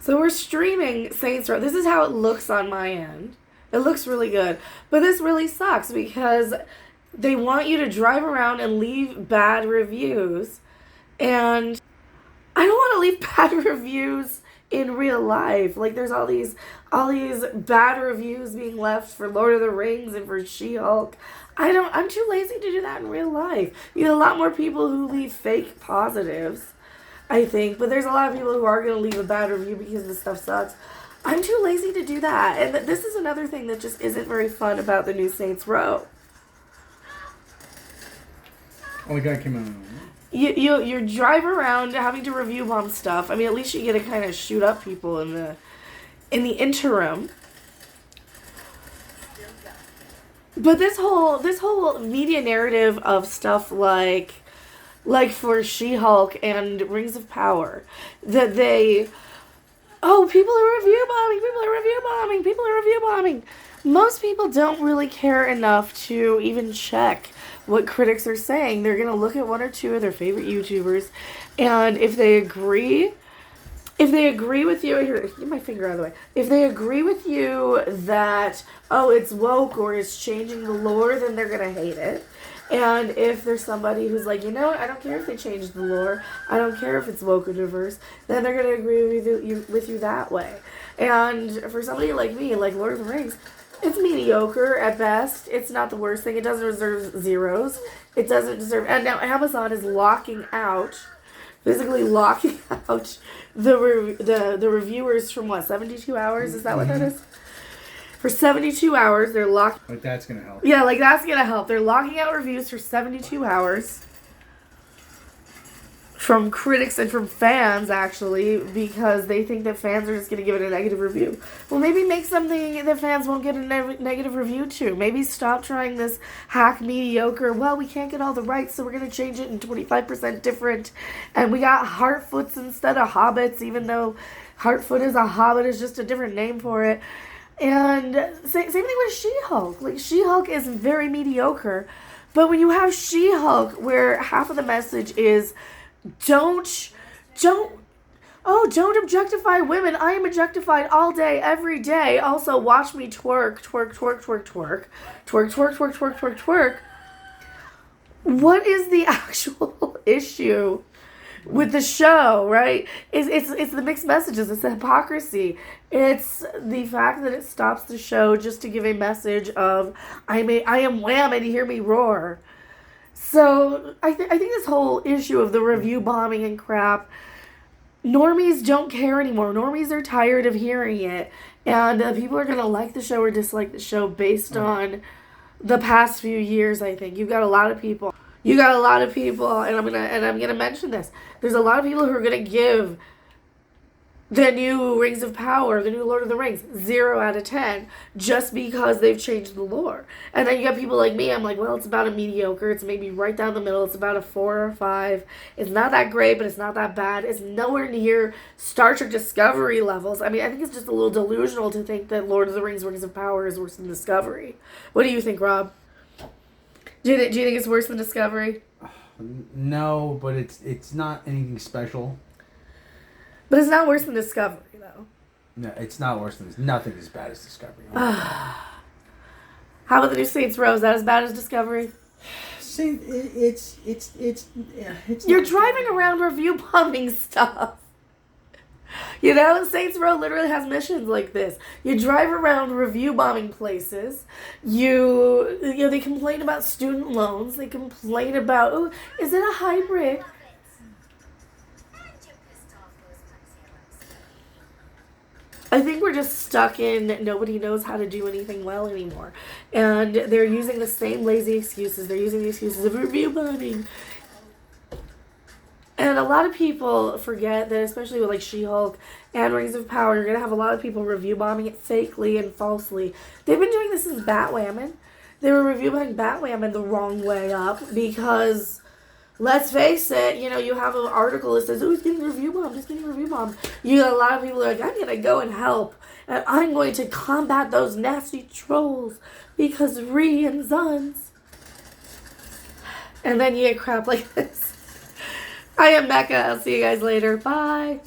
So we're streaming Saints Row. This is how it looks on my end. It looks really good. But this really sucks because they want you to drive around and leave bad reviews. And I don't want to leave bad reviews in real life. Like there's all these bad reviews being left for Lord of the Rings and for She-Hulk. I'm too lazy to do that in real life. You get a lot more people who leave fake positives, I think, but there's a lot of people who are going to leave a bad review because the stuff sucks. I'm too lazy to do that. And this is another thing that just isn't very fun about the new Saints Row. Oh, the guy came out. You drive around having to review bomb stuff. I mean, at least you get to kind of shoot up people in the interim. But this whole media narrative of stuff like for She-Hulk and Rings of Power, that people are review bombing. Most people don't really care enough to even check what critics are saying. They're going to look at one or two of their favorite YouTubers, and if they agree with you, here, get my finger out of the way. If they agree with you that, it's woke or it's changing the lore, then they're going to hate it. And if there's somebody who's like, you know what, I don't care if they change the lore, I don't care if it's woke or diverse, then they're going to agree with you that way. And for somebody like me, like Lord of the Rings, it's mediocre at best. It's not the worst thing. It doesn't deserve zeros. It doesn't deserve... And now Amazon is physically locking out the reviewers from what, 72 hours? Is that what that is? For 72 hours, they're locked... Like that's going to help. Yeah, like that's going to help. They're locking out reviews for 72 hours. From critics and from fans, actually, because they think that fans are just going to give it a negative review. Well, maybe make something that fans won't get a negative review to. Maybe stop trying this hack mediocre, well, we can't get all the rights, so we're going to change it in 25% different. And we got Heartfoots instead of Hobbits, even though Heartfoot is a Hobbit, is just a different name for it. And same thing with She-Hulk. Like, She-Hulk is very mediocre. But when you have She-Hulk, where half of the message is... Don't objectify women. I am objectified all day, every day. Also, watch me twerk. What is the actual issue with the show, right? It's the mixed messages. It's the hypocrisy. It's the fact that it stops the show just to give a message of, I am wham and hear me roar. So, I think this whole issue of the review bombing and crap, normies don't care anymore. Normies are tired of hearing it. And people are going to like the show or dislike the show based on the past few years, I think. You got a lot of people, and I'm gonna mention this. There's a lot of people who are going to give the new Rings of Power, the new Lord of the Rings, 0 out of 10, just because they've changed the lore. And then you got people like me, I'm like, well, it's about a mediocre, it's maybe right down the middle, it's about a 4 or 5. It's not that great, but it's not that bad. It's nowhere near Star Trek Discovery levels. I mean, I think it's just a little delusional to think that Lord of the Rings, Rings of Power is worse than Discovery. What do you think, Rob? Do you think it's worse than Discovery? No, but it's not anything special. But it's not worse than Discovery, though. No, it's not worse than... Nothing as bad as Discovery. How about the new Saints Row? Is that as bad as Discovery? It's You're driving around review bombing stuff. You know, Saints Row literally has missions like this. You drive around review bombing places. They complain about student loans. They complain about, is it a hybrid? I think we're just stuck in nobody knows how to do anything well anymore. And they're using the same lazy excuses. They're using the excuses of review bombing. And a lot of people forget that, especially with like She-Hulk and Rings of Power, you're going to have a lot of people review bombing it fakely and falsely. They've been doing this since Batwoman. They were review bombing Batwoman the wrong way up because... Let's face it, you have an article that says, it's getting review bombed, You got a lot of people who are like, I'm going to go and help, and I'm going to combat those nasty trolls, because Rngs. And then you get crap like this. I am Becca. I'll see you guys later. Bye.